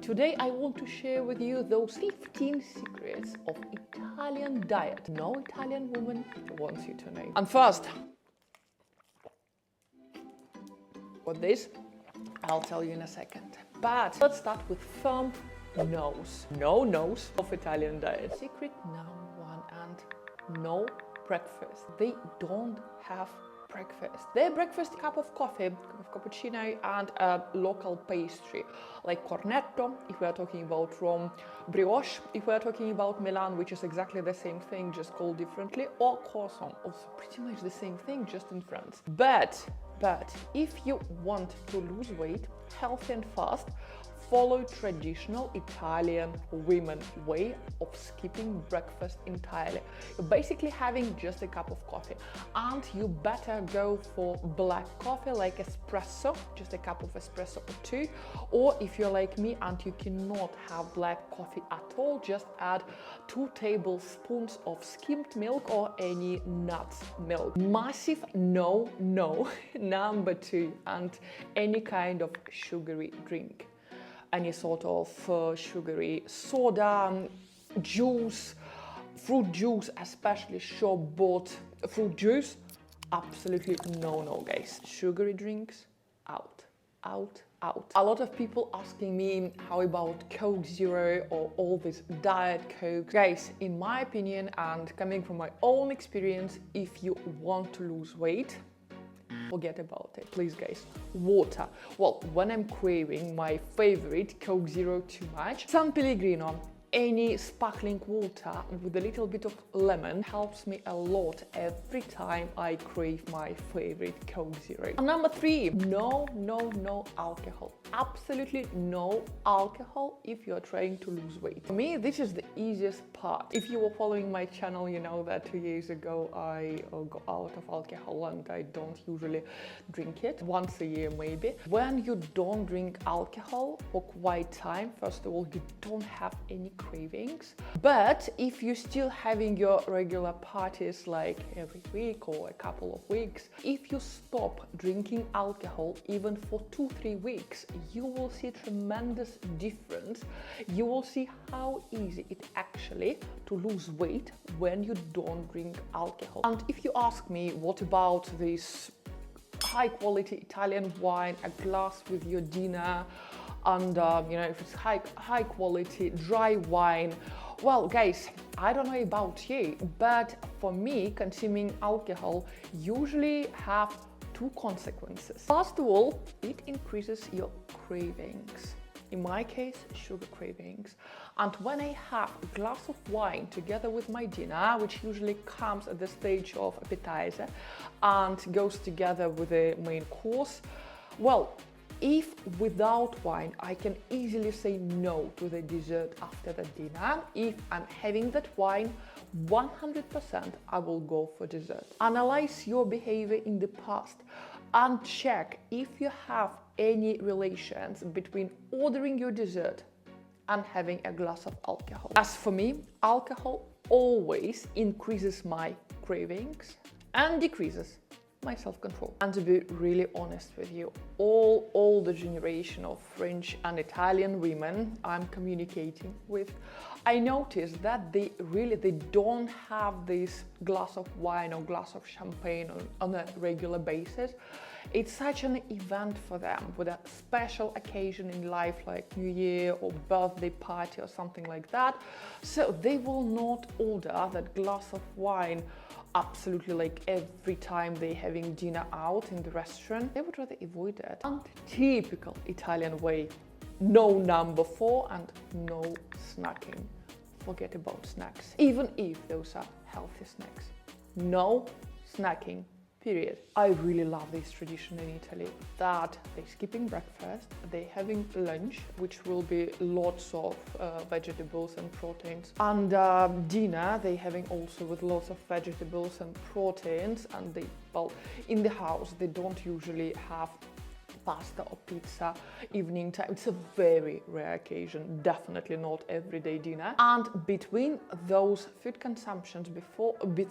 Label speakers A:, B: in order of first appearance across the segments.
A: Today I want to share with you those 15 secrets of Italian diet no Italian woman wants you to know. And first, what this, I'll tell you in a second. But let's start with firm no's. No no's of Italian diet. Secret number one, and no breakfast. They don't have breakfast. Their breakfast, cup of coffee, cappuccino, and a local pastry like cornetto if we are talking about Rome, brioche if we are talking about Milan, which is exactly the same thing just called differently, or croissant, also pretty much the same thing just in France. But if you want to lose weight, healthy and fast, follow traditional Italian women way of skipping breakfast entirely. You're basically having just a cup of coffee, and you better go for black coffee like espresso, just a cup of espresso or two, or if you're like me and you cannot have black coffee at all, just add 2 tablespoons of skimmed milk or any nuts milk. Massive no number 2, and any kind of sugary drink. Any sort of sugary soda, juice, fruit juice, especially shop-bought fruit juice, absolutely no, guys. Sugary drinks, out. A lot of people asking me, how about Coke Zero or all this diet Coke? Guys, in my opinion, and coming from my own experience, if you want to lose weight, forget about it, please guys. Water. Well, when I'm craving my favorite Coke Zero too much, San Pellegrino, any sparkling water with a little bit of lemon helps me a lot every time I crave my favorite Coke Zero. And number 3, no alcohol. Absolutely no alcohol if you're trying to lose weight. For me, this is the easiest part. If you were following my channel, you know that 2 years ago I got out of alcohol and I don't usually drink it, once a year maybe. When you don't drink alcohol for quite time, first of all, you don't have any cravings. But if you're still having your regular parties like every week or a couple of weeks, if you stop drinking alcohol even for 2-3 weeks, you will see tremendous difference. You will see how easy it actually to lose weight when you don't drink alcohol. And if you ask me, what about this high quality Italian wine, a glass with your dinner, and if it's high quality dry wine, well guys, I don't know about you, but for me, consuming alcohol usually have 2 consequences. First of all, it increases your cravings. In my case, sugar cravings. And when I have a glass of wine together with my dinner, which usually comes at the stage of appetizer and goes together with the main course, well, if without wine, I can easily say no to the dessert after the dinner. If I'm having that wine, 100% I will go for dessert. Analyze your behavior in the past and check if you have any relations between ordering your dessert and having a glass of alcohol. As for me, alcohol always increases my cravings and decreases my self-control. And to be really honest with you, all the generation of French and Italian women I'm communicating with, I noticed that they don't have this glass of wine or glass of champagne on a regular basis. It's such an event for them, with a special occasion in life like New Year or birthday party or something like that. So they will not order that glass of wine absolutely like every time they're having dinner out in the restaurant. They would rather avoid it. And typical Italian way, no number 4 and no snacking. Forget about snacks, even if those are healthy snacks. No snacking. Period. I really love this tradition in Italy, that they're skipping breakfast, they're having lunch, which will be lots of vegetables and proteins, and dinner they're having also with lots of vegetables and proteins. And in the house they don't usually have pasta or pizza evening time. It's a very rare occasion, definitely not everyday dinner. And between those food consumptions,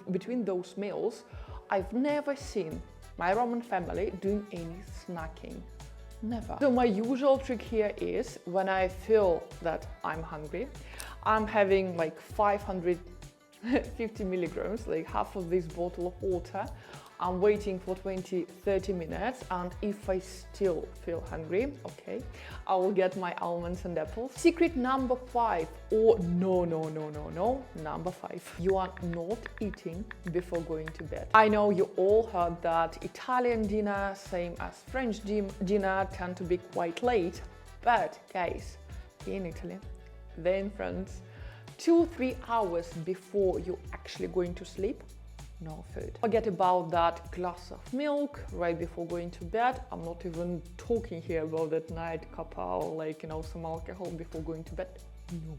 A: between those meals, I've never seen my Roman family doing any snacking. never. So my usual trick here is when I feel that I'm hungry, I'm having like 550 milligrams, like half of this bottle of water. I'm waiting for 20-30 minutes, and if I still feel hungry, okay, I will get my almonds and apples. Secret number 5, or number 5. You are not eating before going to bed. I know you all heard that Italian dinner, same as French dinner, tend to be quite late, but guys, in Italy, then in France, 2-3 hours before you're actually going to sleep, no food. Forget about that glass of milk right before going to bed. I'm not even talking here about that night cuppa or like, you know, some alcohol before going to bed. No,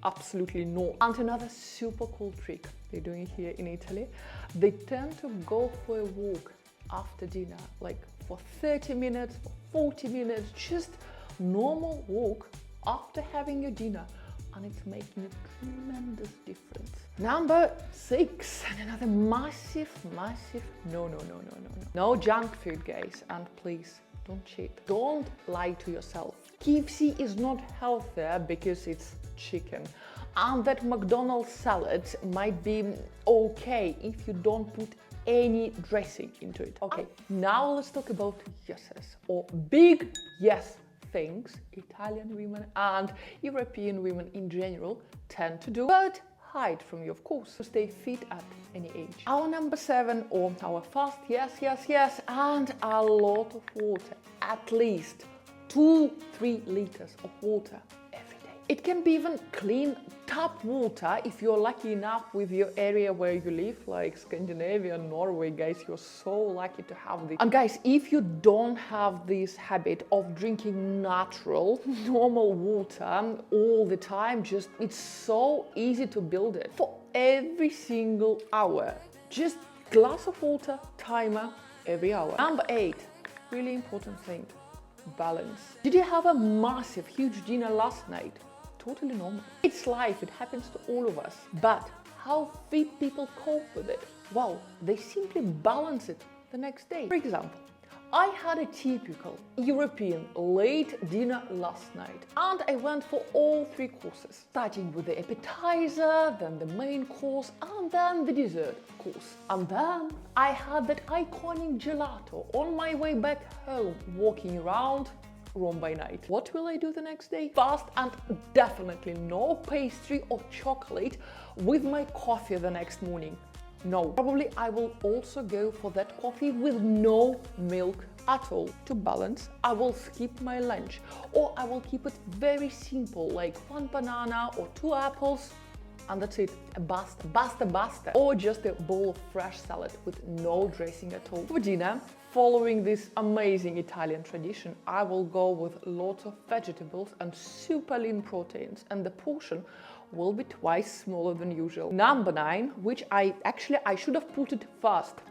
A: absolutely not. And another super cool trick they're doing here in Italy, they tend to go for a walk after dinner, like for 30 minutes, for 40 minutes, just normal walk after having your dinner. And it's making a tremendous difference. Number 6, and another massive no junk food, guys, and please don't cheat. Don't lie to yourself. KFC is not healthier because it's chicken, and that McDonald's salad might be okay if you don't put any dressing into it. Okay, now let's talk about yeses, or big yes things Italian women and European women in general tend to do, but hide from you, of course, to stay fit at any age. Our number 7, or our fast yes, and a lot of water, at least 2-3 liters of water every day. It can be even clean tap water if you're lucky enough with your area where you live, like Scandinavia, Norway, guys, you're so lucky to have this. And guys, if you don't have this habit of drinking natural, normal water all the time, just it's so easy to build it. For every single hour, just glass of water, timer, every hour. Number 8, really important thing, balance. Did you have a massive, huge dinner last night? Totally normal. It's life, it happens to all of us. But how fit people cope with it? Well, they simply balance it the next day. For example, I had a typical European late dinner last night, and I went for all 3 courses, starting with the appetizer, then the main course, and then the dessert course. And then I had that iconic gelato on my way back home, walking around Rome by night. What will I do the next day? Fast, and definitely no pastry or chocolate with my coffee the next morning. No, probably I will also go for that coffee with no milk at all. To balance, I will skip my lunch, or I will keep it very simple, like 1 banana or 2 apples, and that's it. Basta. Or just a bowl of fresh salad with no dressing at all. For dinner, following this amazing Italian tradition, I will go with lots of vegetables and super lean proteins, and the portion will be twice smaller than usual. Number 9, which I should have put it first,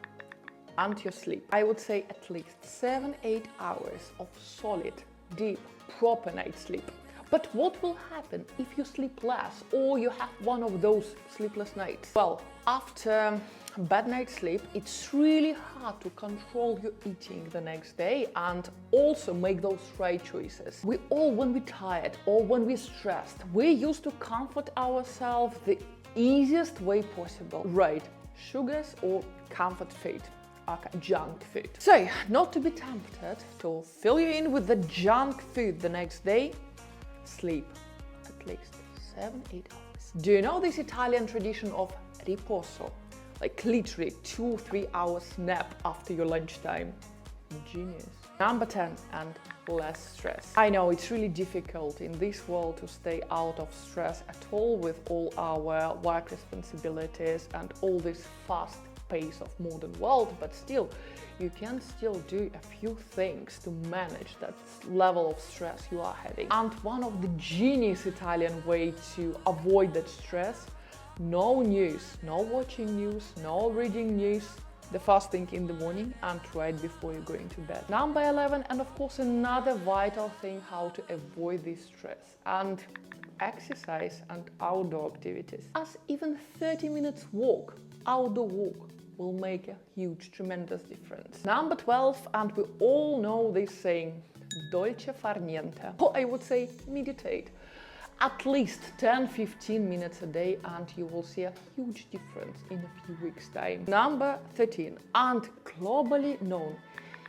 A: and your sleep. I would say at least 7-8 hours of solid, deep, proper night's sleep. But what will happen if you sleep less, or you have one of those sleepless nights? Well, after bad night's sleep, it's really hard to control your eating the next day and also make those right choices. We all, when we're tired or when we're stressed, we used to comfort ourselves the easiest way possible. Right, sugars or comfort food, junk food. So, not to be tempted to fill you in with the junk food the next day, sleep at least 7-8 hours. Do you know this Italian tradition of riposo? Like literally 2-3 hours nap after your lunchtime. Genius. Number 10, and less stress. I know it's really difficult in this world to stay out of stress at all with all our work responsibilities and all this fast pace of modern world, but still, you can still do a few things to manage that level of stress you are having. And one of the genius Italian way to avoid that stress, no news, no watching news, no reading news, the first thing in the morning and right before you're going to bed. Number 11, and of course another vital thing how to avoid this stress, and exercise and outdoor activities. As even 30 minutes walk, outdoor walk, will make a huge, tremendous difference. Number 12, and we all know this saying, dolce far niente. Or I would say meditate. At least 10-15 minutes a day, and you will see a huge difference in a few weeks' time. Number 13, and globally known,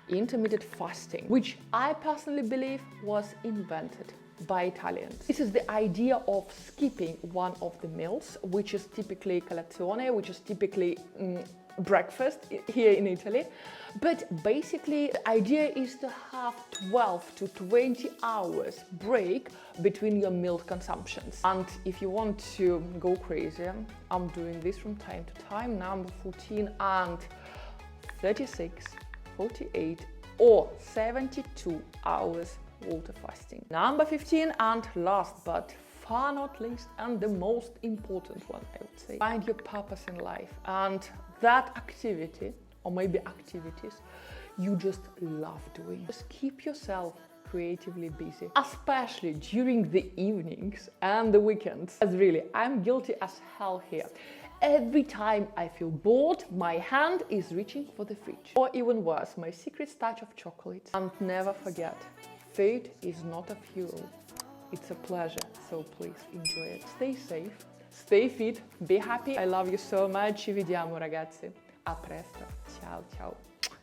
A: intermittent fasting, which I personally believe was invented by Italians. This is the idea of skipping one of the meals, which is typically colazione, which is typically breakfast here in Italy. But basically the idea is to have 12 to 20 hours break between your meal consumptions. And if you want to go crazy, I'm doing this from time to time. Number 14 and 36, 48 or 72 hours water fasting. Number 15 and last but far not least, and the most important one, I would say, find your purpose in life, and that activity or maybe activities you just love doing. Just keep yourself creatively busy, especially during the evenings and the weekends. As really, I'm guilty as hell here. Every time I feel bored, my hand is reaching for the fridge. Or even worse, my secret stash of chocolates. And never forget, food is not a fuel, it's a pleasure, so please enjoy it. Stay safe, stay fit, be happy. I love you so much. Ci vediamo ragazzi. A presto. Ciao ciao.